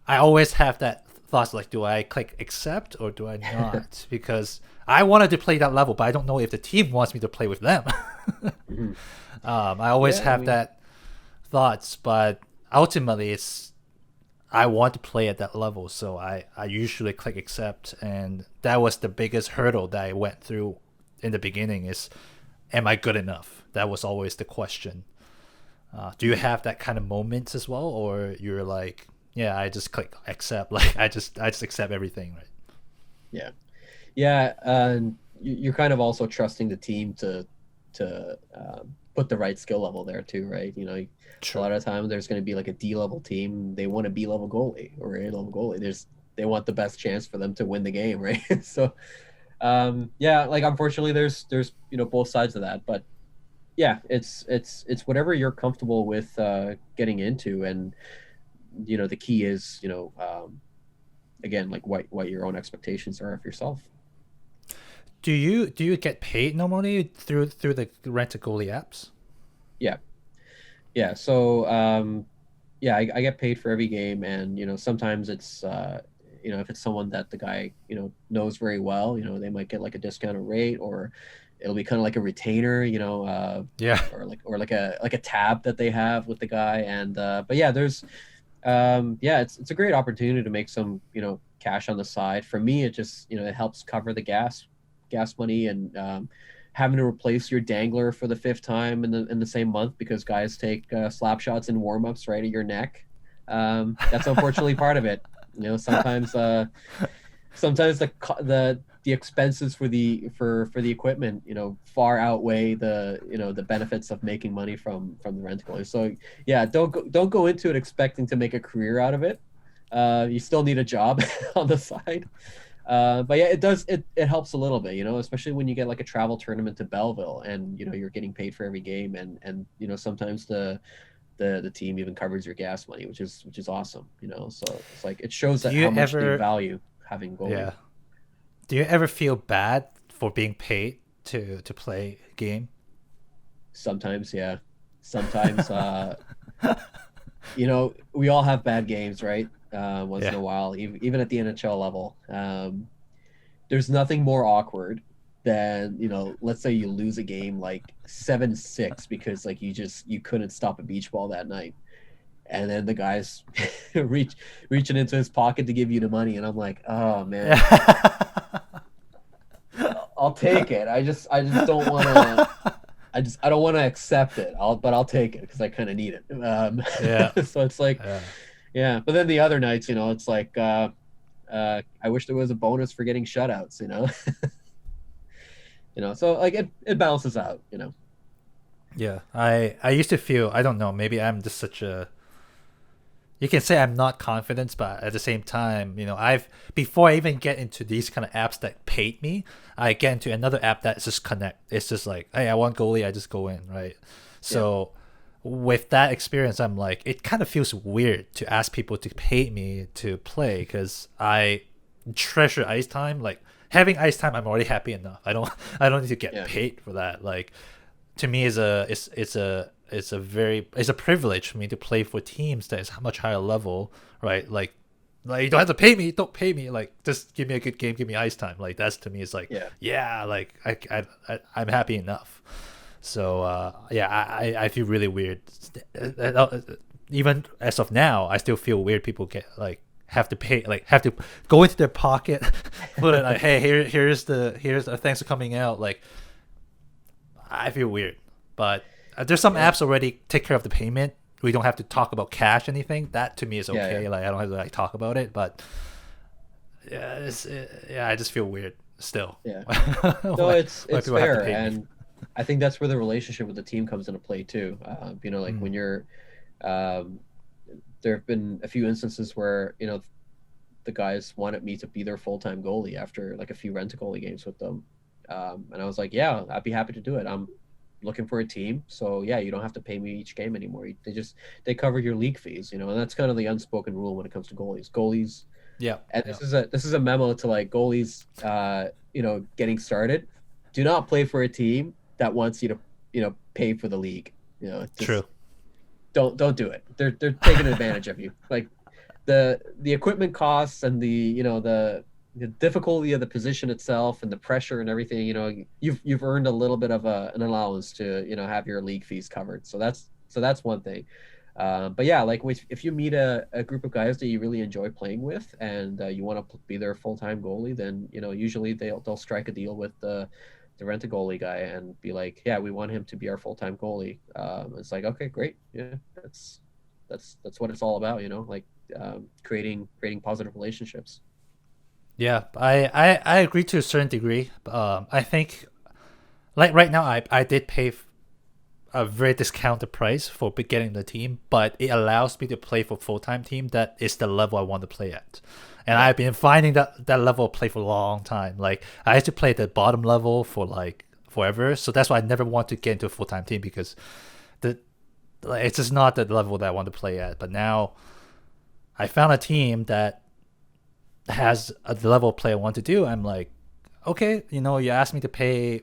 I always have that thoughts like, do I click accept or do I not? Because I wanted to play that level, but I don't know if the team wants me to play with them. Mhm. I always Yeah, I have mean, that thoughts, but ultimately it's I want to play at that level, so I usually click accept, and that was the biggest hurdle that I went through in the beginning is, am I good enough? That was always the question. Do you mhm. have that kind of moments as well, or you're like, yeah, I just click accept, like I just accept everything, right? Yeah. Yeah, and you're kind of also trusting the team to put the right skill level there too, right? A True. lot of time there's going to be like a D level team. They want a B level goalie or A level goalie. They want the best chance for them to win the game, right? So yeah, like unfortunately there's both sides of that, but yeah, it's whatever you're comfortable with getting into, and the key is again, like what your own expectations are of yourself. Do you get paid normally through the Rent-A-Goalie apps? Yeah. Yeah, so yeah, I get paid for every game, and sometimes it's if it's someone that the guy knows very well, they might get like a discounted rate, or it'll be kind of like a retainer, Yeah. or like a tab that they have with the guy, and but yeah, there's yeah, it's a great opportunity to make some cash on the side. For me, it just it helps cover the gas money, and having to replace your dangler for the fifth time in the same month because guys take slap shots and warm ups right at your neck. That's unfortunately part of it. Sometimes the expenses for the equipment far outweigh the benefits of making money from the rental. So yeah, don't go into it expecting to make a career out of it. You still need a job on the side. But yeah, it helps a little bit, especially when you get like a travel tournament to Belleville, and you're getting paid for every game, and sometimes the team even covers your gas money, which is awesome. So it's like it shows Do that you how much they ever, value having goalie. yeah, do you ever feel bad for being paid to play a game? Sometimes, yeah. Sometimes, we all have bad games, right? Once in Yeah. a while, even at the NHL level. There's nothing more awkward than, let's say you lose a game like 7-6 because like you couldn't stop a beach ball that night. And then the guy's reaching into his pocket to give you the money, and I'm like, oh man, I'll take it. I just don't want to. I don't want to accept it. I'll take it because I kind of need it. Yeah. So it's like, Yeah. yeah. But then the other nights, it's like, I wish there was a bonus for getting shutouts. So like it balances out. Yeah. I used to feel, I don't know, maybe I'm just such a, you can say I'm not confident, but at the same time, I've, before I even get into these kind of apps that paid me, I get into another app that's just connect. It's just like, hey, I want goalie, I just go in, right? So with that experience, I'm like, it kind of feels weird to ask people to pay me to play because I treasure ice time. Like having ice time, I'm already happy enough. I don't need to get Yeah. paid for that. Like to me is a it's a privilege for me to play for teams that is much higher level, right? Like you don't have to pay me, don't pay me. Like just give me a good game, give me ice time. Like that's to me is like Yeah. yeah, like I'm happy enough. So yeah, I feel really weird. Even as of now, I still feel weird. People get like have to pay, like have to go into their pocket, put it like, hey, here's the thanks for coming out. Like I feel weird, but there's some Yeah. apps already take care of the payment. We don't have to talk about cash anything. That to me is Yeah. okay. Yeah. Like I don't have to like talk about it, but yeah, yeah, I just feel weird still. Yeah. No, why, why it's people have to fair, pay me? and I think that's where the relationship with the team comes into play too. Like Mm, when you're, um, there have been a few instances where the guys wanted me to be their full time goalie after like a few Rent-A-Goalie games with them, and I was like, yeah, I'd be happy to do it. I'm looking for a team, so yeah, you don't have to pay me each game anymore. They cover your league fees, and that's kind of the unspoken rule when it comes to goalies. Goalies, yeah, and yeah, this is a memo to like goalies, getting started. Do not play for a team that wants you to pay for the league. true. Just don't do it. They're taking advantage of you. Like the equipment costs and the difficulty of the position itself and the pressure and everything. You've earned a little bit of an allowance to have your league fees covered. So that's one thing. But yeah, like if you meet a group of guys that you really enjoy playing with, and you want to be their full time goalie, then usually they'll strike a deal with the Rent-A-Goalie guy and be like, yeah, we want him to be our full time goalie. It's like, okay, great, yeah, that's what it's all about, like, creating positive relationships. Yeah, I agree to a certain degree. I think like right now, I did pay a very discounted price for getting the team, but it allows me to play for full time team that is the level I want to play at. And Yeah, I've been finding that level of play for a long time. Like I used to play the bottom level for like forever, so that's why I never want to get into a full time team because the like, it's just not the level that I want to play at. But now I found a team that has the level of play I want to do. I'm like, okay, you asked me to pay,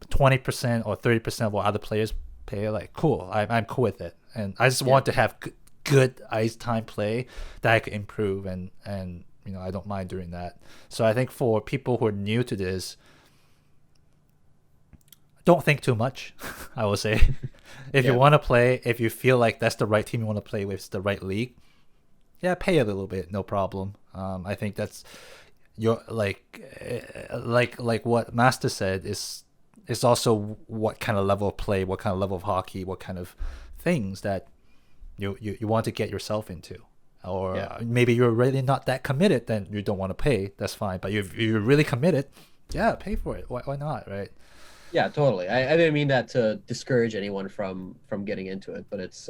20% or 30% of what other players pay. Like, cool, I'm cool with it. And I just yeah, want to have good ice time play that I could improve, and I don't mind doing that. So I think for people who are new to this, don't think too much. I will say, if you yeah, want to play, if you feel like that's the right team you want to play with, it's the right league, yeah, pay a little bit, no problem. I think that's your like what Master said is also what kind of level of play, what kind of level of hockey, what kind of things that you want to get yourself into. Or yeah, maybe you're really not that committed, then you don't want to pay. That's fine. But if you're really committed, yeah, pay for it. Why not, right? Yeah, totally. I didn't mean that to discourage anyone from getting into it, but it's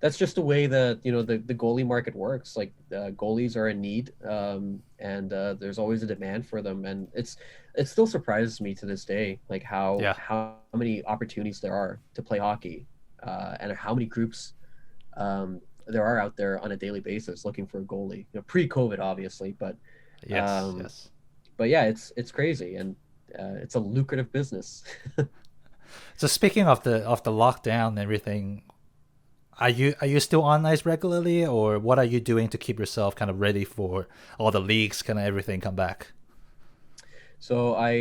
that's just the way that the goalie market works. Like goalies are in need, and there's always a demand for them, and it still surprises me to this day, like Yeah. how many opportunities there are to play hockey, and how many groups there are out there on a daily basis looking for a goalie. Pre-COVID, obviously, Yes. um, Yes. but yeah, it's crazy, and it's a lucrative business. So speaking of the lockdown and everything, are you still on ice regularly, or what are you doing to keep yourself kind of ready for all the leagues, kind of everything come back? So I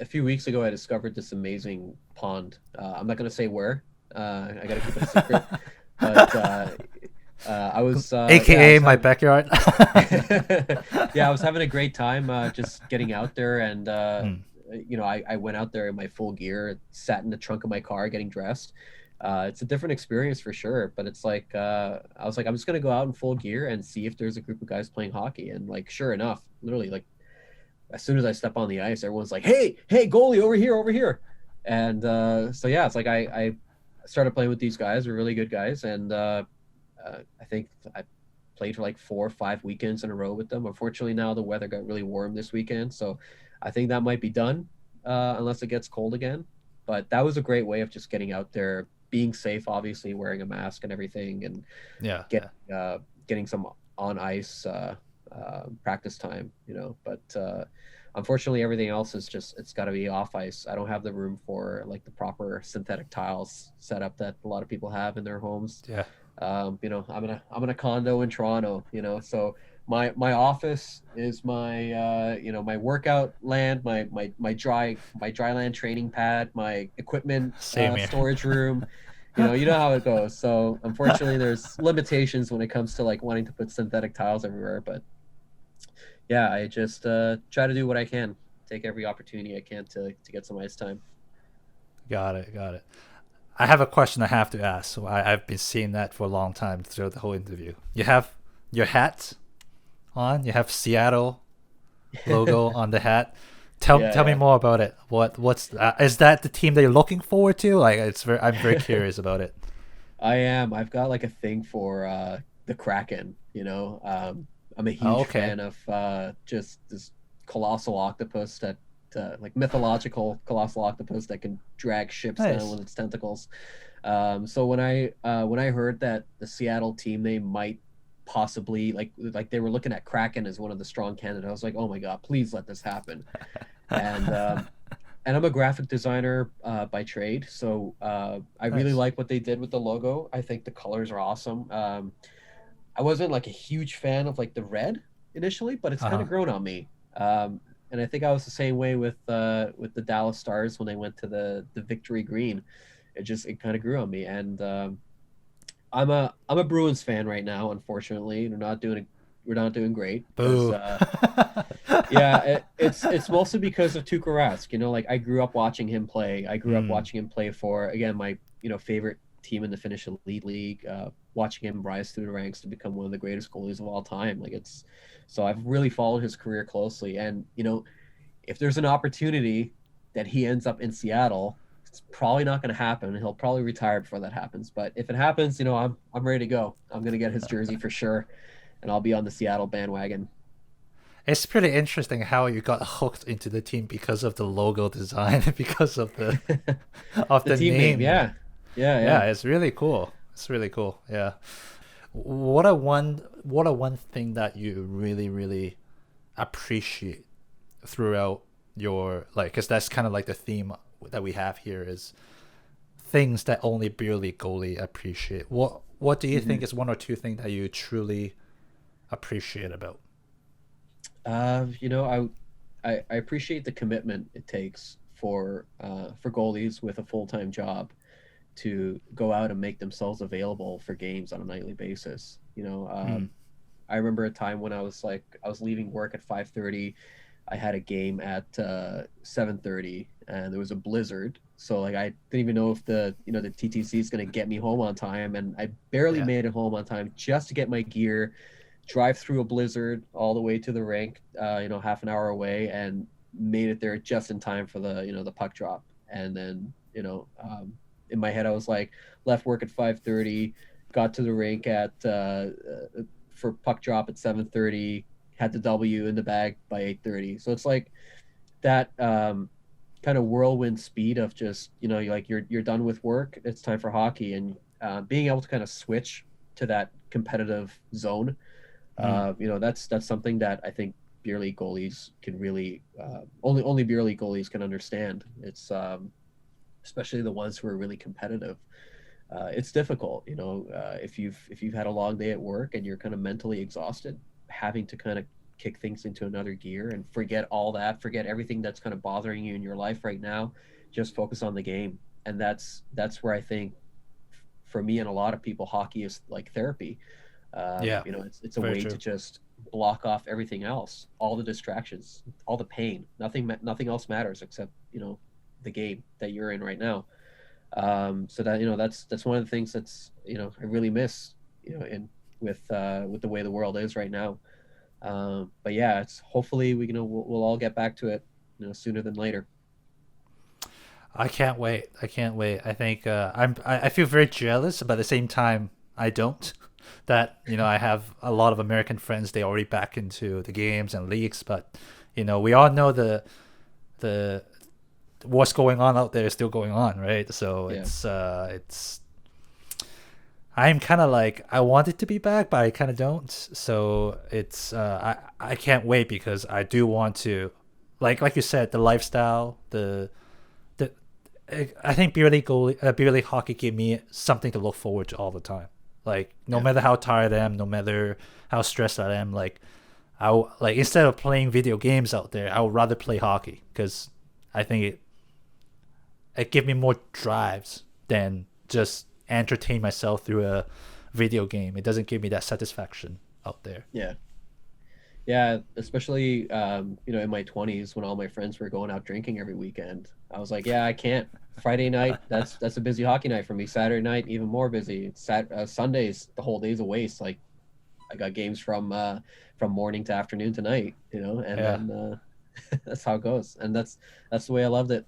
a few weeks ago I discovered this amazing pond. I'm not gonna say where. I gotta keep it a secret. But I was yeah I AKA was my having backyard. yeah I was having a great time just getting out there, and Mm. I went out there in my full gear, sat in the trunk of my car getting dressed. It's a different experience for sure, but it's like I was like, I'm just gonna go out in full gear and see if there's a group of guys playing hockey, and like sure enough, literally like as soon as I step on the ice, everyone's like, "Hey, hey, goalie, over here, over here!" And so yeah, it's like I started playing with these guys. They're really good guys, and I think I played for like 4 or 5 weekends in a row with them. Unfortunately, now the weather got really warm this weekend, so I think that might be done unless it gets cold again. But that was a great way of just getting out there, being safe, obviously wearing a mask and everything, and Yeah. get Yeah. getting some on ice practice time, But unfortunately, everything else is just it's got to be off ice. I don't have the room for like the proper synthetic tiles setup that a lot of people have in their homes. Yeah. I'm in a condo in Toronto, so my office is my my workout land, my dry land training pad, my equipment Same here. storage room. You know how it goes. So unfortunately, there's limitations when it comes to like wanting to put synthetic tiles everywhere. But yeah, I just try to do what I can, take every opportunity I can to get some ice time. Got it. Got it. I have a question I have to ask. So I've been seeing that for a long time throughout the whole interview. You have your hat on. You have Seattle logo on the hat. Yeah, Tell me yeah. more about it. What's is that the team that you're looking forward to? Like I'm very curious about it. I am. I've got like a thing for the Kraken. I'm a Oh, huge okay. fan of just this colossal octopus that, like mythological colossal octopus that can drag ships down Nice. with its tentacles. So when I heard that the Seattle team they might possibly like they were looking at Kraken as one of the strong candidates, I was like, oh my god, please let this happen. And and I'm a graphic designer by trade, so I really Nice. like what they did with the logo. I think the colors are awesome. I wasn't like a huge fan of like the red initially, but it's Uh kind huh. of grown on me. And I think I was the same way with the Dallas Stars when they went to the Victory Green. It kind of grew on me, and I'm a Bruins fan right now. Unfortunately, we're not doing great because Boo. yeah, it's mostly because of Tuukka Rask. Like I grew up watching him play. I grew up Mm, watching him play for again my favorite team in the Finnish Elite League. Watching him rise through the ranks to become one of the greatest goalies of all time. Like it's so I've really followed his career closely, and if there's an opportunity that he ends up in Seattle, it's probably not going to happen. He'll probably retire before that happens. But if it happens, I'm ready to go. I'm going to get his jersey for sure, and I'll be on the Seattle bandwagon. it's pretty interesting how you got hooked into the team because of the logo design, because of The the team name, name. yeah, yeah, Yeah, yeah. it's really cool. It's really cool. Yeah. What a one thing that you really appreciate throughout your like, because that's kind of like the theme that we have here is things that only barely goalie appreciate. What do you think hmm is one or two things that you truly appreciate about? I appreciate the commitment it takes for goalies with a full time job to go out and make themselves available for games on a nightly basis. Mm, I remember a time when I was leaving work at 5:30. I had a game at 7:30, and there was a blizzard. So like I didn't even know if the TTC is going to get me home on time, and I barely yeah. made it home on time just to get my gear, drive through a blizzard all the way to the rink, half an hour away, and made it there just in time for the puck drop. and then in my head I was like, left work at 5:30, got to the rink at for puck drop at 7:30, had the W in the bag by 8:30. So it's like that kind of whirlwind speed of just like you're done with work, it's time for hockey, and being able to kind of switch to that competitive zone. That's something that I think beer league goalies can really only beer league goalies can understand. It's especially the ones who are really competitive. It's difficult, if you've had a long day at work and you're kind of mentally exhausted, having to kind of kick things into another gear and forget all that, forget everything that's kind of bothering you in your life right now, just focus on the game. And that's where I think, for me and a lot of people, hockey is like therapy. Yeah, It's a very way true. to just block off everything else, all the distractions, all the pain. Nothing else matters except the game that you're in right now. So that that's one of the things that's I really miss in with the way the world is right now. But yeah, it's hopefully we'll all get back to it sooner than later. I can't wait. I can't wait. I think I feel very jealous, but at the same time, I don't. That I have a lot of American friends. They already back into the games and leagues, but we all know the what's going on out there is still going on, right? So Yeah. it's I'm kind of like I want it to be back, but I kind of don't. So it's I can't wait because I do want to, like you said, the lifestyle, the I think beer league hockey gave me something to look forward to all the time. Like no Yeah. matter how tired I am, no matter how stressed I am, like like instead of playing video games out there, I would rather play hockey because I think it give me more drives than just entertain myself through a video game. It doesn't give me that satisfaction out there. Yeah. Yeah, especially in my 20s when all my friends were going out drinking every weekend. I was like, yeah, I can't. Friday night, that's a busy hockey night for me. Saturday night, even more busy. Sundays, the whole day's a waste. Like I got games from morning to afternoon to night, and Yeah, then that's how it goes. And that's the way I loved it.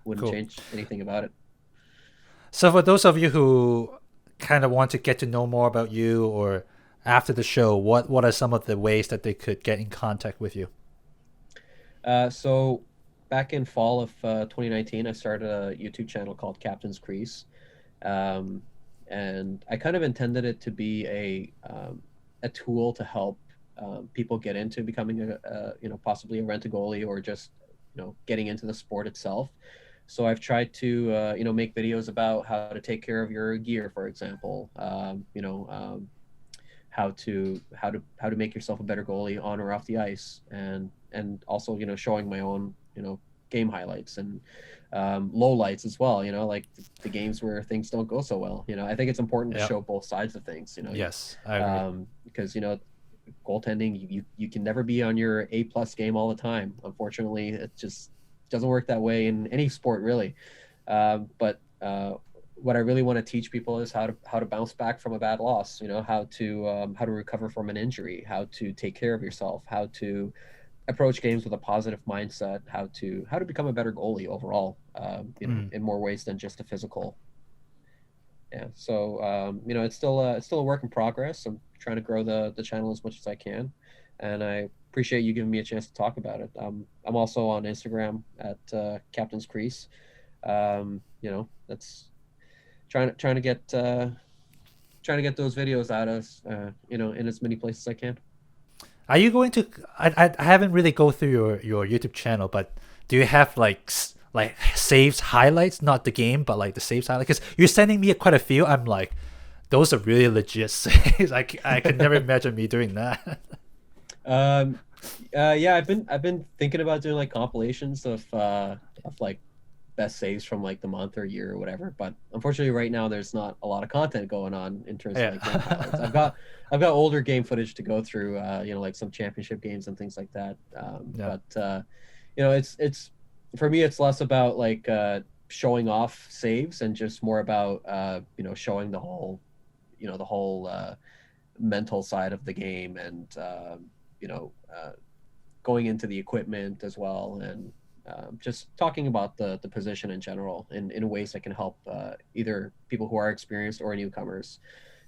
Wouldn't cool. change anything about it. So for those of you who kind of want to get to know more about you or after the show, what are some of the ways that they could get in contact with you? So back in fall of 2019, I started a YouTube channel called Captain's Crease. Um, and I kind of intended it to be a tool to help people get into becoming possibly a rent-a-goalie, or just getting into the sport itself. So I've tried to make videos about how to take care of your gear, for example. How to make yourself a better goalie on or off the ice, and also showing my own game highlights and low lights as well. Like the games where things don't go so well. I think it's important to Yep. show both sides of things. Yes, I agree. Because goaltending, you can never be on your A+ game all the time. Unfortunately, it just doesn't work that way in any sport really. But what I really want to teach people is how to bounce back from a bad loss. How to recover from an injury, how to take care of yourself, how to approach games with a positive mindset, how to become a better goalie overall. Mm. In more ways than just a physical. Yeah. So it's still a work in progress. I'm trying to grow the channel as much as I can, and I appreciate you giving me a chance to talk about it. I'm also on Instagram at Captain's Crease. That's trying to get those videos out as in as many places as I can. Are you going to? I haven't really go through your YouTube channel, but do you have like saves highlights, not the game, but like the saves highlights? Because you're sending me quite a few. I'm like, those are really legit saves. I could never imagine me doing that. Um, yeah, I've been thinking about doing like compilations of like best saves from like the month or year or whatever. But unfortunately, right now there's not a lot of content going on in terms of like game highlights. I've Yeah. got I've got older game footage to go through, like some championship games and things like that. Yeah. But it's for me, it's less about like showing off saves and just more about showing the whole mental side of the game, and you know uh, going into the equipment as well, and just talking about the position in general in ways that can help either people who are experienced or newcomers.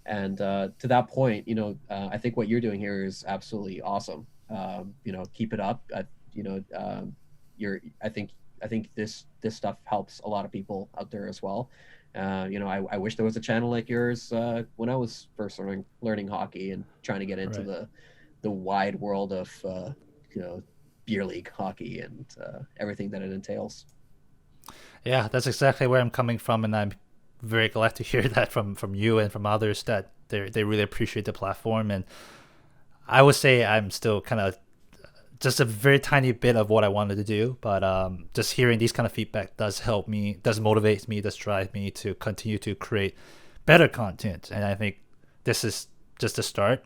And to that point, I think what you're doing here is absolutely awesome. Keep it up. I think this stuff helps a lot of people out there as well. I wish there was a channel like yours when I was first learning hockey and trying to get into Right. the wide world of beer league hockey and everything that it entails. Yeah, that's exactly where I'm coming from, and I'm very glad to hear that from you and from others that they really appreciate the platform. And I would say I'm still kind of just a very tiny bit of what I wanted to do, but just hearing these kind of feedback does help me, does motivate me, does drive me to continue to create better content. And I think this is just a start.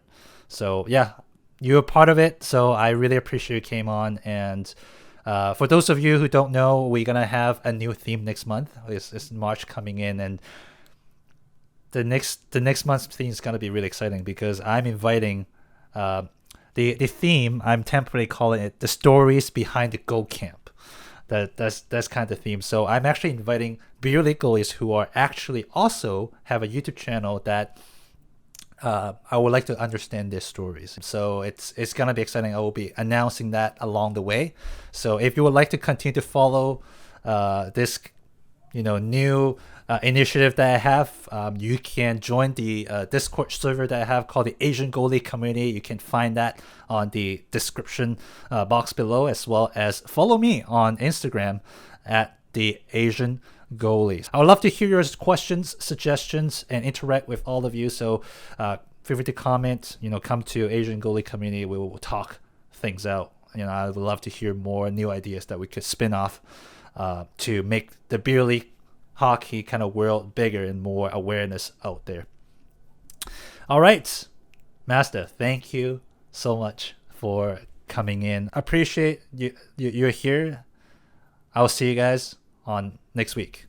So yeah, you're a part of it. So I really appreciate you came on. And for those of you who don't know, we're gonna have a new theme next month. It's March coming in, and the next month's theme is gonna be really exciting because I'm inviting the theme. I'm temporarily calling it the stories behind the goal camp. That's kind of the theme. So I'm actually inviting beer league goalies who are actually also have a YouTube channel that I would like to understand their stories. So it's gonna be exciting. I will be announcing that along the way. So if you would like to continue to follow this, new initiative that I have, you can join the Discord server that I have called the Asian Goalie Community. You can find that on the description box below, as well as follow me on Instagram at the Asian Goalies. I would love to hear your questions, suggestions, and interact with all of you. So feel free to comment. Come to Asian Goalie Community. We will talk things out. I would love to hear more new ideas that we could spin off to make the beer league hockey kind of world bigger and more awareness out there. All right, Mazda, thank you so much for coming in. I appreciate you're here. I'll see you guys on next week.